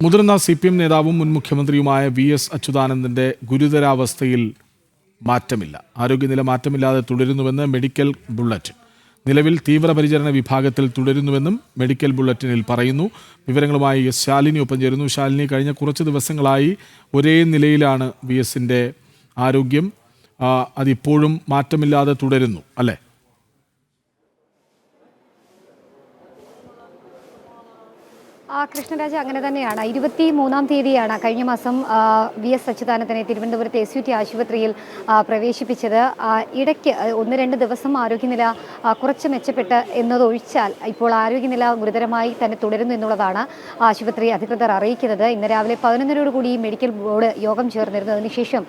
മുതിർന്ന CPM നേതാവും മുൻ മുഖ്യമന്ത്രിയുമായ VS അച്യുതാനന്ദന്റെ ഗുരുതരാവസ്ഥയിൽ മാറ്റമില്ല. ആരോഗ്യനില മാറ്റമില്ലാതെ തുടരുന്നുവെന്ന് മെഡിക്കൽ ബുള്ളറ്റിൻ. നിലവിൽ തീവ്രപരിചരണ വിഭാഗത്തിൽ തുടരുന്നുവെന്നും മെഡിക്കൽ ബുള്ളറ്റിനിൽ പറയുന്നു. വിവരങ്ങളുമായി ശാലിനി ഒപ്പം ചേരുന്നു. ശാലിനി, കഴിഞ്ഞ കുറച്ച് ദിവസങ്ങളായി ഒരേ നിലയിലാണ് VSന്റെ ആരോഗ്യം. അതിപ്പോഴും മാറ്റമില്ലാതെ തുടരുന്നു അല്ലേ? കൃഷ്ണരാജ്, അങ്ങനെ തന്നെയാണ്. 23-ാം തീയതിയാണ് കഴിഞ്ഞ മാസം VS അച്യുതാനന്ദനെ തിരുവനന്തപുരത്ത് SUT ആശുപത്രിയിൽ പ്രവേശിപ്പിച്ചത്. ഇടയ്ക്ക് 1-2 ദിവസം ആരോഗ്യനില കുറച്ച് മെച്ചപ്പെട്ട് എന്നതൊഴിച്ചാൽ ഇപ്പോൾ ആരോഗ്യനില ഗുരുതരമായി തന്നെ തുടരുന്നു എന്നുള്ളതാണ് ആശുപത്രി അധികൃതർ അറിയിക്കുന്നത്. ഇന്ന് രാവിലെ 11:00 മെഡിക്കൽ ബോർഡ് യോഗം ചേർന്നിരുന്നു. അതിനുശേഷം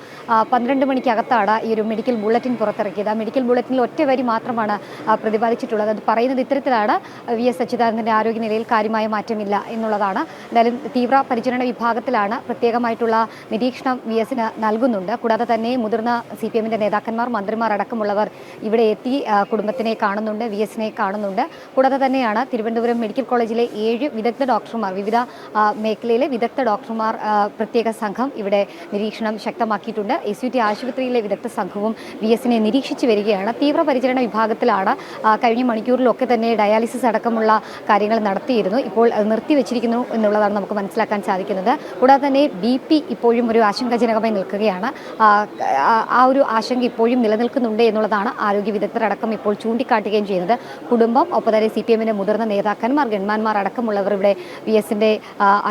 12 മണിക്കകത്താണ് ഈ ഒരു മെഡിക്കൽ ബുള്ളറ്റിൻ പുറത്തിറക്കിയത്. ആ മെഡിക്കൽ ബുള്ളറ്റിനിൽ ഒറ്റ വരി മാത്രമാണ് പ്രതിപാദിച്ചിട്ടുള്ളത്. അത് പറയുന്നത് ഇത്തരത്തിലാണ്: VS അച്യുതാനന്ദന്റെ ആരോഗ്യനിലയിൽ കാര്യമായ മാറ്റമില്ല എന്നുള്ളതാണ്. എന്തായാലും തീവ്ര പരിചരണ വിഭാഗത്തിലാണ്. പ്രത്യേകമായിട്ടുള്ള നിരീക്ഷണം VSന് നൽകുന്നുണ്ട്. കൂടാതെ തന്നെ മുതിർന്ന CPMന്റെ നേതാക്കന്മാർ, മന്ത്രിമാർ അടക്കമുള്ളവർ ഇവിടെ എത്തി കുടുംബത്തിനെ കാണുന്നുണ്ട്, VSനെ കാണുന്നുണ്ട്. കൂടാതെ തന്നെയാണ് തിരുവനന്തപുരം മെഡിക്കൽ കോളേജിലെ 7 വിദഗ്ധ ഡോക്ടർമാർ, വിവിധ മേഖലയിലെ വിദഗ്ധ ഡോക്ടർമാർ പ്രത്യേക സംഘം ഇവിടെ നിരീക്ഷണം ശക്തമാക്കിയിട്ടുണ്ട്. SUT ആശുപത്രിയിലെ വിദഗ്ധ സംഘവും VSനെ നിരീക്ഷിച്ചു വരികയാണ്. തീവ്രപരിചരണ വിഭാഗത്തിലാണ്. കഴിഞ്ഞ മണിക്കൂറിലൊക്കെ തന്നെ ഡയാലിസിസ് അടക്കമുള്ള കാര്യങ്ങൾ നടത്തിയിരുന്നു. ഇപ്പോൾ നിർത്തിവെച്ചിരിക്കുന്നു എന്നുള്ളതാണ് നമുക്ക് മനസ്സിലാക്കാൻ സാധിക്കുന്നത്. കൂടാതെ തന്നെ BP ഇപ്പോഴും ഒരു ആശങ്കാജനകമായി നിൽക്കുകയാണ്. ആ ഒരു ആശങ്ക ഇപ്പോഴും നിലനിൽക്കുന്നുണ്ട് എന്നുള്ളതാണ് ആരോഗ്യ വിദഗ്ധരടക്കം ഇപ്പോൾ ചൂണ്ടിക്കാട്ടുകയും ചെയ്യുന്നത്. കുടുംബം, ഒപ്പം തന്നെ CPMന്റെ മുതിർന്ന നേതാക്കന്മാർ, ഗൺമാന്മാർ അടക്കമുള്ളവർ ഇവിടെ VSന്റെ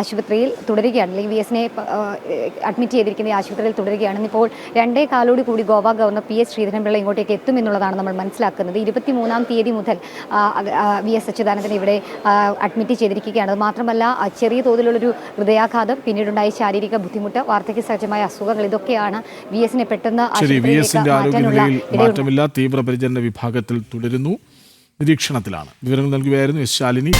ആശുപത്രിയിൽ തുടരുകയാണ്, അല്ലെങ്കിൽ VSനെ അഡ്മിറ്റ് ചെയ്തിരിക്കുന്ന ഈ ആശുപത്രിയിൽ തുടരുകയാണ്. ഇപ്പോൾ 2:15 കൂടി ഗോവ ഗവർണർ PS ശ്രീധരൻപിള്ള ഇങ്ങോട്ടേക്ക് എത്തുമെന്നുള്ളതാണ് നമ്മൾ മനസ്സിലാക്കുന്നത്. 23-ാം തീയതി മുതൽ VS അച്യുതാനന്ദനെ ഇവിടെ അഡ്മിറ്റ് ചെയ്തിരിക്കുകയാണ്. മാത്രമല്ല, ചെറിയ തോതിലുള്ളൊരു ഹൃദയാഘാതം, പിന്നീടുണ്ടായ ശാരീരിക ബുദ്ധിമുട്ട്, വാർദ്ധക്യ സഹജമായ അസുഖങ്ങൾ, ഇതൊക്കെയാണ് VSനെ പെട്ടെന്ന് മാറ്റമില്ല, തീവ്രപരിചരണ വിഭാഗത്തിൽ തുടരുന്നു, നിരീക്ഷണത്തിലാണ്. വിവരങ്ങൾ നൽകുകയായിരുന്നു ശാലിനി.